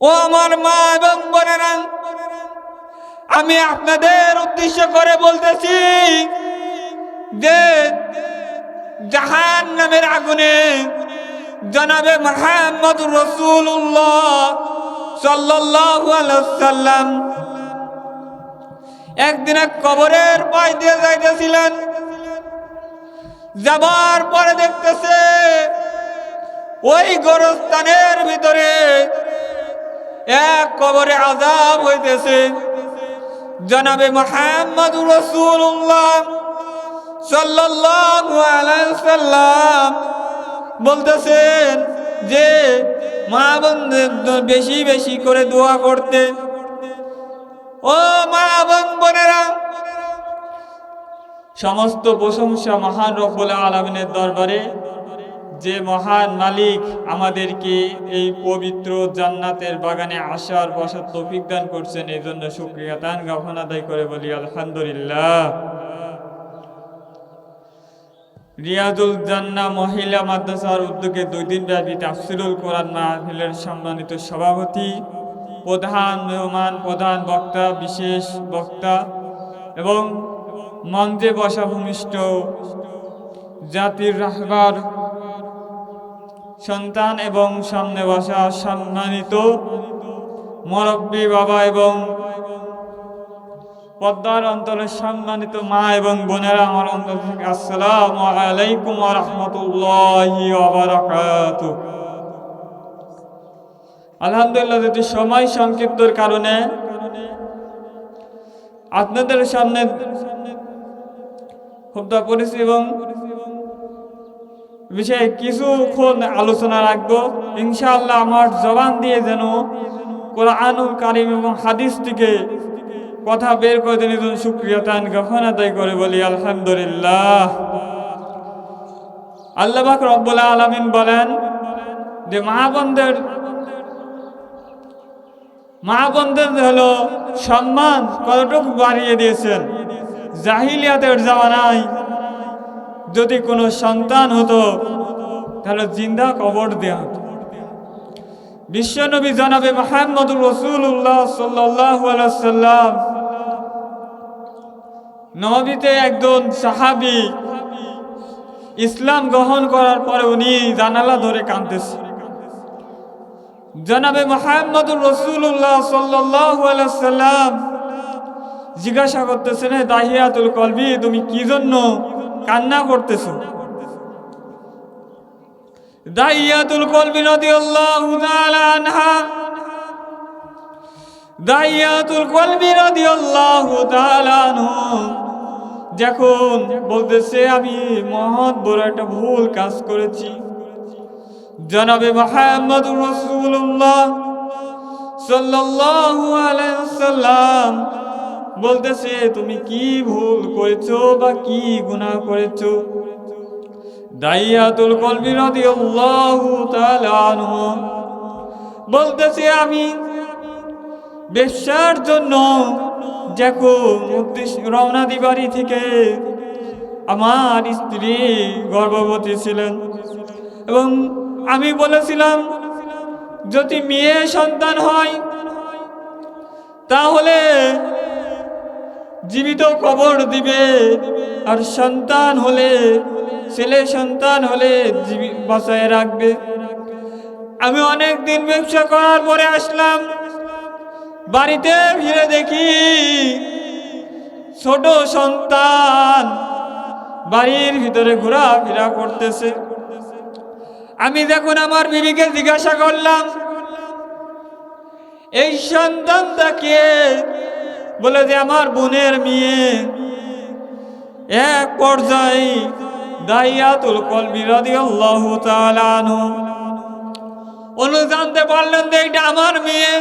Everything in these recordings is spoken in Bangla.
ও আমার মা এবং বোনেরা, আমি আপনাদের উদ্দেশ্য করে বলতেছি যে জাহান্নামের আগুনে জনাবে মুহাম্মদুর রাসূলুল্লাহ সাল্লাল্লাহু আলাইহি ওয়াসাল্লাম একদিন এক কবরের পাশ দিয়ে যাইতেছিলেন। যাবার পরে দেখতেছে ওই গোরস্থানের ভিতরে এক কবরে আযাব হইতেছে। জনাবে মুহাম্মদুর রাসূলুল্লাহ সাল্লাল্লাহু আলাইহি ওয়াসাল্লাম বলতেছেন যে মা বোনদের বেশি বেশি করে দোয়া করতে। ও মা বোনেরা, সমস্ত প্রশংসা মহান রব্বুল আলামিনের দরবারে, যে মহান মালিক আমাদেরকে এই পবিত্র জান্নাতের বাগানে আসার বসার তৌফিক দান করছেন। এই জন্য শুকরিয়া দান জ্ঞাপন আদায় করে বলি আলহামদুলিল্লাহ। রিয়াজুল জান্নাহ মহিলা মাদ্রাসার উদ্যোগে 2 দিন ব্যাপী তাফসীরুল কোরআন মাহফিলের সম্মানিত সভাপতি, প্রধান মেহমান, প্রধান বক্তা, বিশেষ বক্তা এবং মঞ্চে বসা ভূমিষ্ঠ জাতির রাহবার সন্তান এবং সামনে বসা সম্মানিত মুরব্বী বাবা এবং পদ্মার অন্তরের সম্মানিত মা এবং বোনেরা, আমার অন্তর থেকে আসসালামু আলাইকুম ওয়া রাহমাতুল্লাহি ওয়া বারাকাতুহু। আলহামদুলিল্লাহ, যদি সময় সংক্ষিপ্তর কারণে আপনাদের সামনে খুতবা করেছি এবং বিষয়ে কিছুক্ষণ আলোচনা রাখবো। ইনশাআল্লাহ আমার জবান দিয়ে যেন কোরআনুল কারীম এবং হাদিস থেকে কথা বের করে দেন, এজন্য শুকরিয়া দান জ্ঞাপন আদায় করে বলি আলহামদুলিল্লাহ। আল্লাহ পাক রব্বুল আলামিন বলেন যে মা বোনদের হলো সম্মান কতটুকু বাড়িয়ে দিয়েছেন। জাহিলিয়াতের জামানায় যদি কোনো সন্তান হতো তাহলে জিন্দা কবর দেওয়া হতো। বিশ্বনবী জনাবে মুহাম্মদুর রাসূলুল্লাহ সাল্লাল্লাহু আলাইহি ওয়াসাল্লাম নবীতে একজন সাহাবী ইসলাম গ্রহণ করার পরে উনি জানালা ধরে কাঁদতেছে। জনাবে মুহাম্মদুর রাসূলুল্লাহ সাল্লাল্লাহু আলাইহি ওয়াসাল্লাম জিজ্ঞাসা করতেছেন, হে দাহিয়াতুল কলবি, তুমি কি জন্য কান্না করতেছো? দাহিয়াতুল কলবি রাদিয়াল্লাহু তাআলা আনহা, দাহিয়াতুল কলবি রাদিয়াল্লাহু তাআলা আনহু যখন বলতেছে আমি মহৎ বড় একটা ভুল কাজ করেছি, জনাবে মুহাম্মদুর রাসূলুল্লাহ সাল্লাল্লাহু আলাইহি ওয়াসাল্লাম বলতেছে তুমি কি ভুল করেছো বা কি গুনাহ করেছো? দাহিয়াতুল কলবি রাদিয়াল্লাহু তাআলা আনহু বলতেছে আমি ব্যবসার জন্য যখন রওনা দি বাড়ি থেকে, আমার স্ত্রী গর্ভবতী ছিলেন এবং আমি বলেছিলাম যদি মেয়ে সন্তান হয় তাহলে জীবিত কবর দিবে, আর সন্তান হলে, ছেলে সন্তান হলে বাঁচায় রাখবে। আমি অনেক দিন ব্যবসা করার পরে আসলাম, বাড়িতে ফিরে দেখি ছোট সন্তান বাড়ির ভিতরে ঘোরাফেরা করতেছে। আমি যখন আমার বিবিকে জিজ্ঞাসা করলাম এই সন্তানটা কে, বলে যে আমার বোনের মেয়ে। এক পর্যায়ে দাহিয়াতুল কলবি রাদিয়াল্লাহু তাআলা আনহু উনি জানতে পারলেন যে এটা আমার মেয়ে।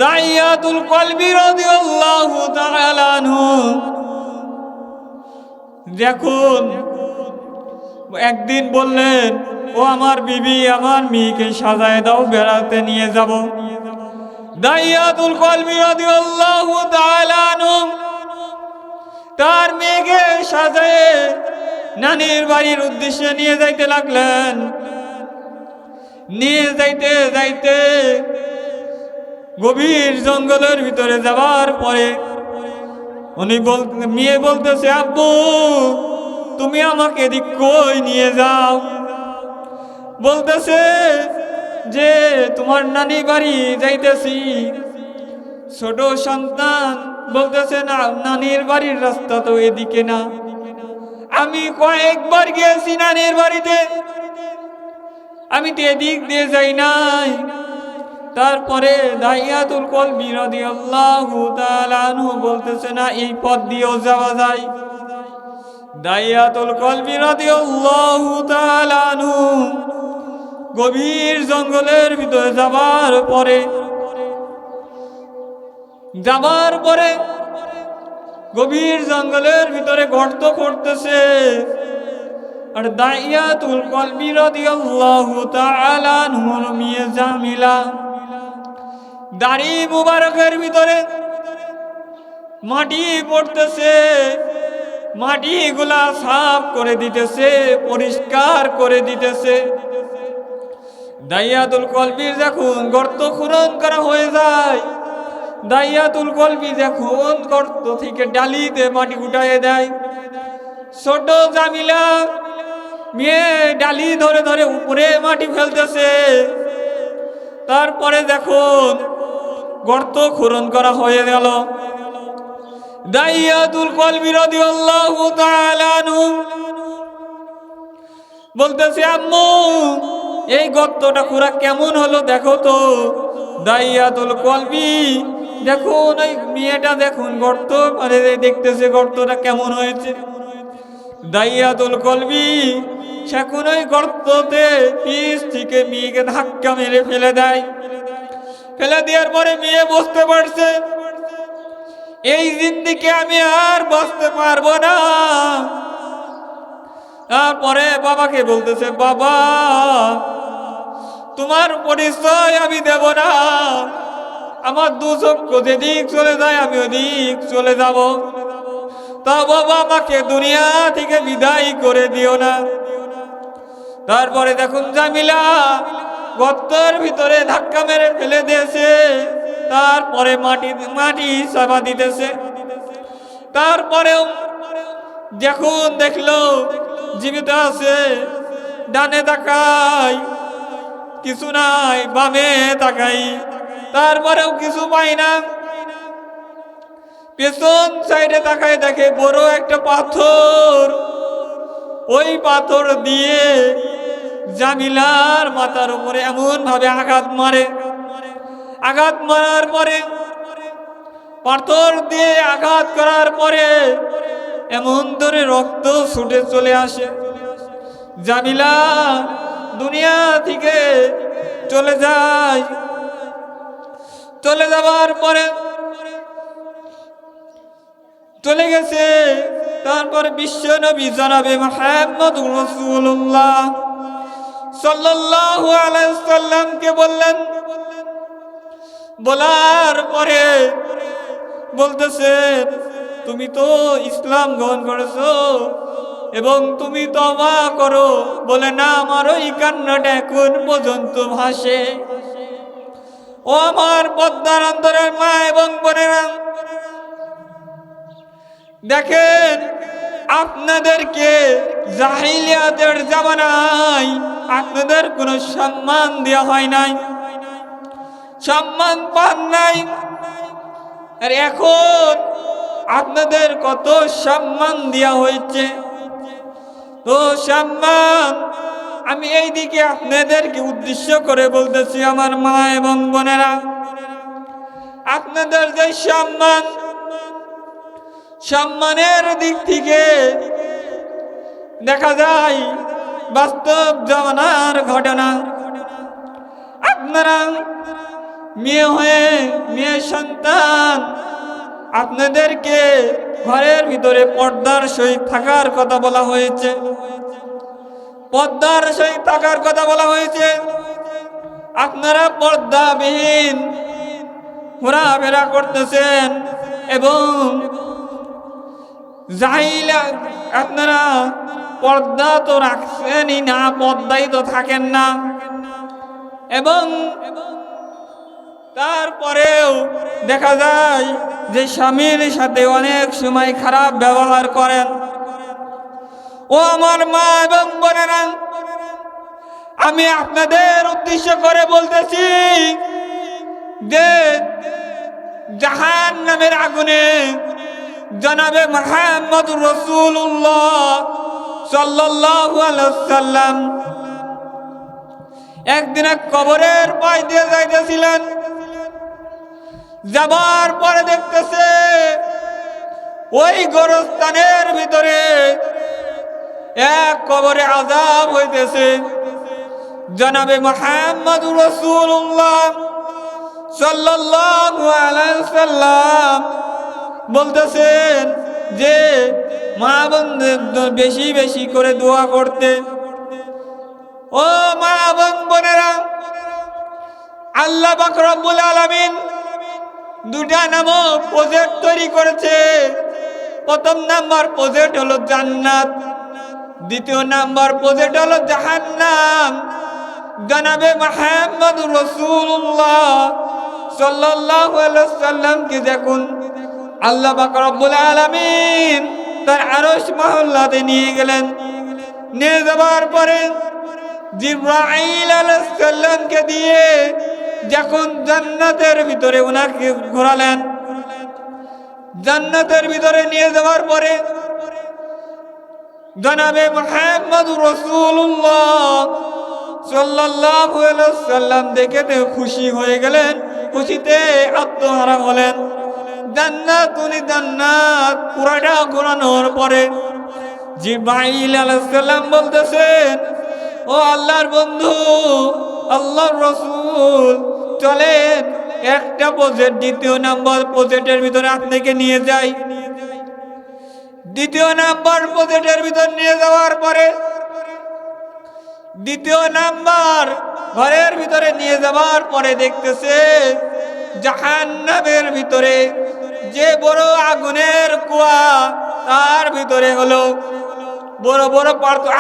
দাহিয়াতুল কলবি রাদিয়াল্লাহু তাআলা আনহু যখন একদিন বললেন, ও আমার বিবি, আমার মেয়েকে সাজায় দাও, বেড়াতে নিয়ে যাব। দাহিয়াতুল কলবি রাদিয়াল্লাহু তাআলা আনহু তার মেয়েকে সাজায়ে নানির বাড়ির উদ্দেশ্যে নিয়ে যাইতে লাগলেন। নিয়ে যাইতে যাইতে গভীর জঙ্গলের ভিতরে যাবার পরে মেয়ে বলতেছে, আব্বু তুমি আমাকে এদিক কই নিয়ে যাও? বলতেছে যে তোমার নানি বাড়ি যাইতেছি। ছোট সন্তান বলতেছে, না, নানির বাড়ির রাস্তা তো এদিকে না, আমি কয়েকবার গিয়েছি নানির বাড়িতে, আমি তো এদিক দিয়ে যাই নাই। তারপরে দাইয়াতুল কলবি রাদিয়াল্লাহু তাআলা আনহু বলতেছে, না, এই পথ দিয়েও যাওয়া যায়। দাইয়াতুল কলবি রাদিয়াল্লাহু তাআলা আনহু গভীর জঙ্গলের ভিতরে যাবার পরে গভীর জঙ্গলের ভিতরে গর্ত করতেছে। আর দাইয়াতুল কলবি রাদিয়াল্লাহু তাআলা আনহুর মেয়ে জামিলা দাড়ি মুবারকের ভিতরে মাটি পড়তেছে, মাটিগুলা সাফ করে দিতেছে, পরিষ্কার করে দিতেছে। দাইয়াতুল কলবির যখন গর্ত খনন করা হয়ে যায়, দাইয়াতুল কলবি যখন গর্ত থেকে ডালিতে মাটি উঠায় দেয়, ছোট জামিলা মেয়ে ডালি ধরে ধরে উপরে মাটি ফেলতেছে। তারপরে দেখুন গর্ত খনন করা হয়ে গেল। দাইয়াতুল কলবি রাদিয়াল্লাহু তাআলা আনহু বলতেছে, আম্মু এই গর্তটা খোঁড়া কেমন হলো দেখো তো। দাইয়াতুল কলবি দেখুন ওই মেয়েটা দেখুন গর্ত মানে দেখতেছে গর্তটা কেমন হয়েছে। দাইয়াতুল কলবি সেখন ওই গর্ততে পিছ থেকে মেয়েকে ধাক্কা মেরে ফেলে দেয়। ফেলে দেওয়ার পরে মেয়ে বুঝতে পারছে এই জিন্দিকে আমি আর বাঁচতে পারবো না। তারপরে বাবাকে বলতেছে, বাবা তোমার পরিচয় আমি দেব না, আমার দু চক্ষু যেদিক চলে যায় আমি ওদিক চলে যাব, তা বাবা আমাকে দুনিয়া থেকে বিদায় করে দিও না। তারপরে দেখুন জামিলা গর্তের ভিতরে ধাক্কা মেরে ফেলে দিয়েছে। তারপরে মাটি চাপা দিতেছে। তারপরেও যখন দেখলো জীবিত আছে, ডানে তাকাই কিছু নাই, বামে তাকাই তারপরেও কিছু পাই না। পেছন সাইডে তাকায় দেখে বড় একটা পাথর। ওই পাথর দিয়ে জামিলার মাথার উপরে এমন ভাবে আঘাত মারে। আঘাত মারার পরে পাথর দিয়ে আঘাত করার পরে এমন ধরে রক্ত ছুটে চলে আসে। জামিলা দুনিয়া থেকে চলে যায়। চলে যাবার পরে চলে গেছে। তারপর বিশ্ব নবী জনাবে মুহাম্মদুর রাসূলুল্লাহ সাল্লাল্লাহু আলাইহি ওয়াসাল্লামকে বললেন। বলার পরে বলতেছে, তুমি তো ইসলাম গ্রহণ করেছো এবং তুমি তওবা করো। বলে, না, আমার ওই কান্নাটা এখন পর্যন্ত ভাসে। ও আমার পদ্মার অন্তরের মা এবং বোনেরা, দেখেন আপনাদেরকে জাহিলিয়াতের জামানায় আপনাদের কোনো সম্মান দেওয়া হয় নাই, সম্মান পান নাই। আর এখন আপনাদের কত সম্মান দেওয়া হয়েছে। তো সম্মান আমি এই দিকে আপনাদেরকে উদ্দেশ্য করে বলতেছি, আমার মা এবং বোনেরা, আপনাদের যে সম্মানের দিক থেকে দেখা যায় বাস্তব জামানার ঘটনা। আপনারা মেয়ে সন্তান, আপনাদেরকে ঘরের ভিতরে পর্দার সহিত থাকার কথা বলা হয়েছে। পর্দার সহিত থাকার কথা বলা হয়েছে। আপনারা পর্দাবিহীন ঘোরাফেরা করতেছেন এবং জাহিলা আপনারা পর্দা তো রাখছেনই না, পর্দাই তো থাকেন না। এবং তারপরেও দেখা যায় যে স্বামীর সাথে অনেক সময় খারাপ ব্যবহার করেন। ও আমার মা এবং বোনেরা, আমি আপনাদের উদ্দেশ্য করে বলতেছি যে জাহান্নামের আগুনে জনাবে মুহাম্মদ রাসূলুল্লাহ সাল্লাল্লাহু আলাইহি ওয়াসাল্লাম একদিন এক কবরের পাশ দিয়ে যাইতেছিলেন। যাবার পরে দেখতেছে ওই গোরস্থানের ভিতরে এক কবরে আযাব হইতেছে। জনাবে মুহাম্মদ রাসূলুল্লাহ সাল্লাল্লাহু আলাইহি ওয়াসাল্লাম বলতেছেন যে মা বোনদের বেশি বেশি করে দোয়া করতে। ও মা বোনেরা, আল্লাহ পাক রব্বুল আলামিন দুটা নামক প্রজেক্ট তৈরি করেছে। প্রথম নাম্বার প্রজেক্ট হলো জান্নাত, দ্বিতীয় নাম্বার প্রজেক্ট হলো জাহান্নাম। জনাবে মুহাম্মদ রাসূলুল্লাহ সাল্লাল্লাহু আলাইহি ওয়াসাল্লামকে দেখুন আল্লাহ পাক রব্বুল আলামিন তার আরশ মহল্লাতে নিয়ে গেলেন। নিয়ে যাবার পরে জিবরাইল আলাইহিস সালামকে দিয়ে যখন জান্নাতের ভিতরে ওনাকে ঘোরালেন, জান্নাতের ভিতরে নিয়ে যাওয়ার পরে জনাবে মুহাম্মদ রাসূলুল্লাহ সাল্লাল্লাহু আলাইহি ওয়াসাল্লাম দেখে খুশি হয়ে গেলেন, খুশিতে আত্মহারা হলেন। জান্নাত পুরাটা ঘোরানোর পরে জিবরাইল আলাইহিস সালাম বলতেছেন, ও আল্লাহর বন্ধু, আল্লাহর রাসূল, চলেন একটা প্রজেক্ট দ্বিতীয় নাম্বার প্রজেক্টের ভিতরে আপনাকে নিয়ে যাই। দ্বিতীয় নাম্বার প্রজেক্টের ভিতর নিয়ে যাওয়ার পরে দ্বিতীয় নাম্বার ঘরের ভিতরে নিয়ে যাওয়ার পরে দেখতেছে জাহান্নামের ভিতরে যে বড় আগুনের কুয়া, তার ভিতরে হলো বড় বড়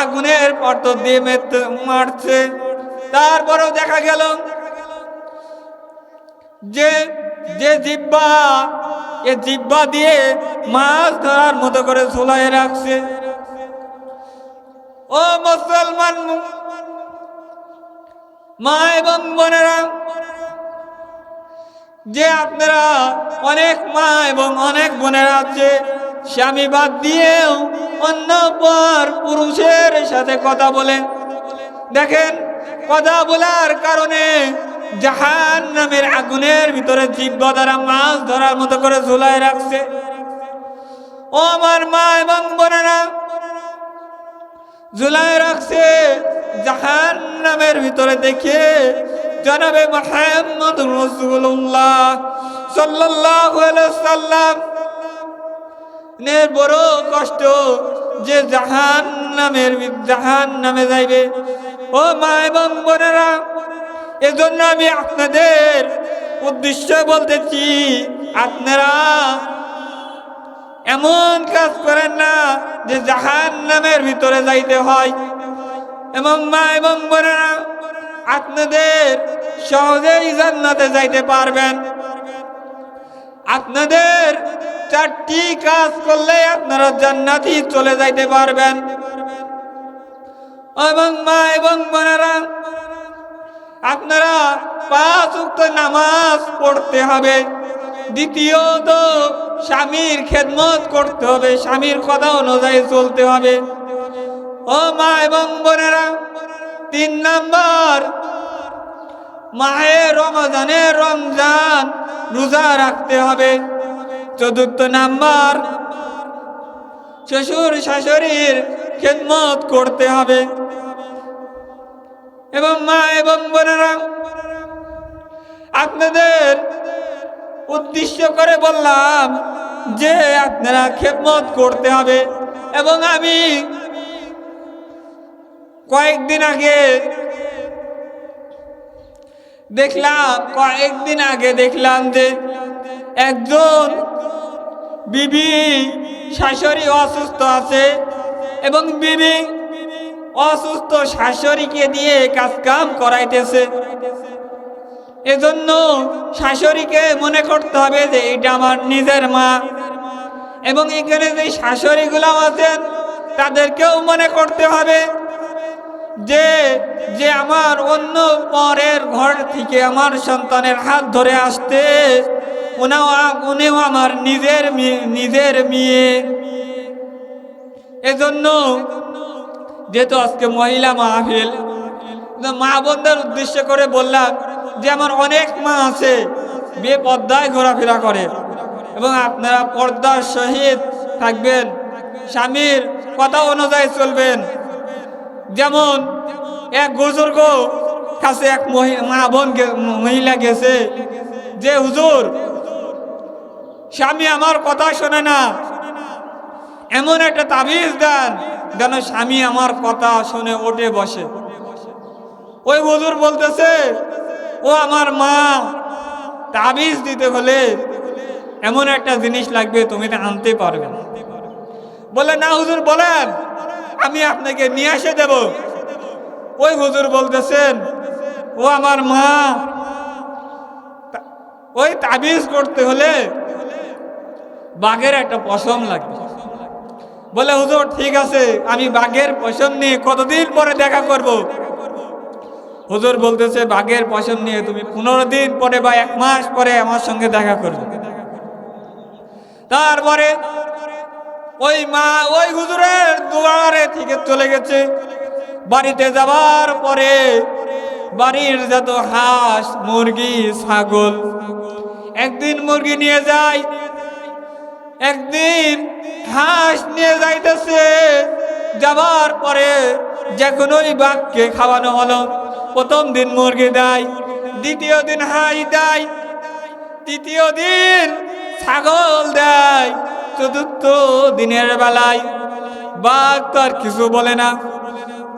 আগুনের পাত্র দিয়ে মারছে। তারপরেও দেখা গেল যে যে জিহ্বা, এ জিহ্বা দিয়ে মাছ ধরার মতো করে ঝুলায় রাখছে। ও মুসলমান মা এবং বোনেরা, যে আপনারা অনেক মা এবং অনেক বোনেরা আছে স্বামী বাদ দিয়েও অন্য পর পুরুষের সাথে কথা বলেন। দেখেন, কথা বলার কারণে জাহান্নামের আগুনের ভিতরে জিহ্বা দ্বারা মাছ ধরার মতো করে ঝুলায় রাখছে। ও আমার মা এবং বোনেরা, ঝুলায় রাখছে জাহান্নামের ভিতরে। দেখে জনাবে মুহাম্মদ রাসূলুল্লাহ সাল্লাল্লাহু আলাইহি ওয়াসাল্লাম নে বড় কষ্ট যে জাহান্নামে যাইবে। ও মা এবং বোনেরা, এজন্য আমি আপনাদের উদ্দেশ্য বলতেছি, আপনারা এমন কাজ করেন না যে জাহান্নামের ভিতরে যাইতে হয়। এবং মা এবং বোনেরা, আপনাদের সহজেই জান্নাতে যাইতে পারবেন। আপনাদের চারটি কাজ করলে আপনারা জান্নাতে চলে যাইতে পারবেন। এবং মা এবং বোনেরা, আপনারা 5 ওয়াক্ত নামাজ পড়তে হবে। দ্বিতীয়ত স্বামীর খেদমত করতে হবে, স্বামীর কথা অনুযায়ী চলতে হবে। ও মা এবং বোনেরা, 3 নাম্বার মাহে রমজান রোজা রাখতে হবে। 4র্থ নাম্বার শ্বশুর শাশুড়ির খেদমত করতে হবে। এবং মা এবং বোনেরা, আপনাদের উদ্দেশ্য করে বললাম যে আপনারা খেদমত করতে হবে। এবং আমি কয়েকদিন আগে দেখলাম যে একজন বিবি শাশুড়ি অসুস্থ আছে এবং বিবি অসুস্থ শাশুড়িকে দিয়ে কাজ কাম করাইতেছে। এজন্য শাশুড়িকে মনে করতে হবে যে এটা আমার নিজের মা, এবং এখানে যে শাশুড়িগুলো আছেন তাদেরকেও মনে করতে হবে যে যে আমার অন্য পরের ঘর থেকে আমার সন্তানের হাত ধরে আসতে উনিও আমার নিজের মেয়ে। এজন্য যেহেতু আজকে মহিলা মাহফিল, মা বোনদের উদ্দেশ্য করে বললাম যে আমার অনেক মা আছে বেপর্দায় ঘোরাফেরা করে, এবং আপনারা পর্দার সহিত থাকবেন, স্বামীর কথা অনুযায়ী চলবেন। যেমন এক বুজুর্গ কাছে এক মহিলা গেছে যে হুজুর, স্বামী আমার কথা শোনে না, এমন একটা তাবিজ দেন যেন স্বামী আমার কথা শুনে ওঠে বসে। ওই হুজুর বলতেছে, ও আমার মা, তাবিজ দিতে হলে এমন একটা জিনিস লাগবে, তুমি তো আনতে পারবে না। বলে, না হুজুর বলেন, আমি আপনাকে নিয়ে এসে দেব। ওই হুজুর বলতেছেন, ও আমার মা, ওই তাবিজ করতে হলে বাঘের একটা পশম লাগবে। বলে, হুজুর ঠিক আছে, আমি বাঘের পশম নিয়ে কতদিন পরে দেখা করব? হুজুর বলতেছে, বাঘের পশম নিয়ে তুমি 15 দিন পরে বা 1 মাস পরে আমার সঙ্গে দেখা করবে। তারপরে ওই মা ওই হুজুরের দুয়ারে থেকে চলে গেছে। বাড়িতে যাবার পরে বাড়ির যত হাঁস মুরগি ছাগল, একদিন মুরগি নিয়ে যায়, একদিন হাঁস নিয়ে যাইতেছে। যাবার পরে যখন ওই বাঘকে খাওয়ানো হলো, প্রথম দিন মুরগি দেয়, দ্বিতীয় দিন হাঁস দেয়, তৃতীয় দিন ছাগল দেয়, চতুর্থ দিনের বেলায় বাঘ তো আর কিছু বলে না।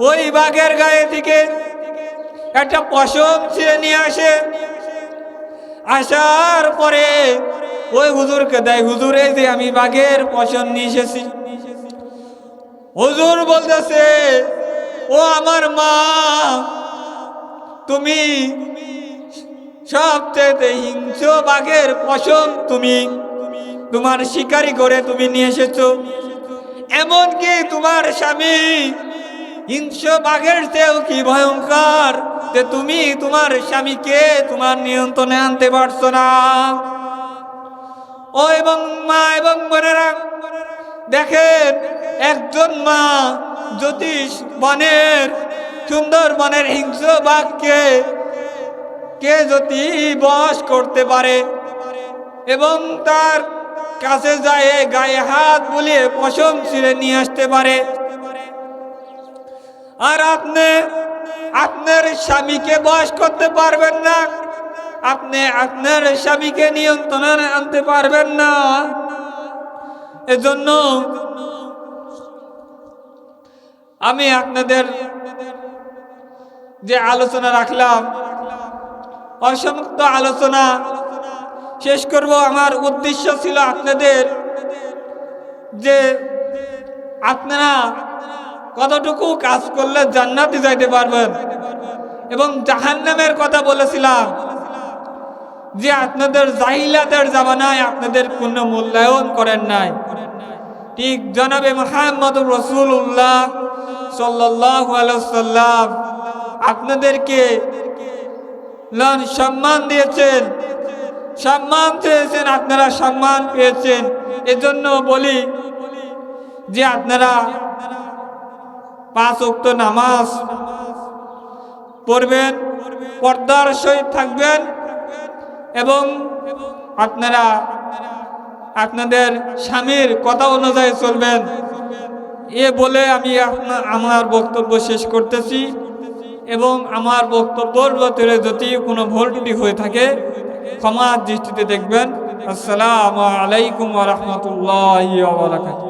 ওই বাঘের গায়ে থেকে একটা পশম ছিঁড়ে নিয়ে আসে। আসার পরে ওই হুজুরকে দেয়, হুজুর এই যে আমি বাঘের পশম নিয়ে এসেছি। হুজুর বলতেছে, ও আমার মা, তুমি সবচেয়ে হিংস্র বাঘের পশম তুমি তোমার শিকারি করে তুমি নিয়ে এসেছো। এমনকি তোমার স্বামী হিংস্র বাঘের চেয়েও কি ভয়ঙ্কর যে তুমি তোমার স্বামীকে তোমার নিয়ন্ত্রণে আনতে পারছো না। ও এবং মা এবং বোনেরা, দেখেন, একজন মা যদি সুন্দর বনের হিংস্র বাঘকে যদি বশ করতে পারে এবং তার কাছে যায় গায়ে হাত বুলিয়ে পশম ছিঁড়ে নিয়ে আসতে পারে, আর আপনি আপনার স্বামীকে বশ করতে পারবেন না, আপনি আপনার স্বামীকে নিয়ন্ত্রণে আনতে পারবেন না। এজন্য আমি আপনাদের যে আলোচনা রাখলাম, অসমাপ্ত আলোচনা শেষ করব। আমার উদ্দেশ্য ছিল আপনাদের যে আপনারা কতটুকু কাজ করলে জান্নাতে যাইতে পারবেন, এবং জাহান্নামের কথা বলেছিলাম যে আপনাদের জাহিলাতের জামানায় আপনাদের কোনো মূল্যায়ন করেন নাই। ঠিক জনাবে মুহাম্মদ রাসূলুল্লাহ সাল্লাল্লাহু আলাইহি ওয়াসাল্লাম আপনাদেরকে সম্মান দিয়েছেন, সম্মান চেয়েছেন, আপনারা সম্মান পেয়েছেন। এজন্য বলি যে আপনারা 5 ওয়াক্ত নামাজ পড়বেন, পর্দার সহিত থাকবেন, এবং আপনারা আপনাদের স্বামীর কথা অনুযায়ী চলবেন। এ বলে আমি আমার বক্তব্য শেষ করতেছি, এবং আমার বক্তব্যের ভিতরে যদি কোনো ভুল ত্রুটি হয়ে থাকে ক্ষমার দৃষ্টিতে দেখবেন। আসসালামু আলাইকুম ওয়া রাহমাতুল্লাহি ওয়া বারাকাতুহু।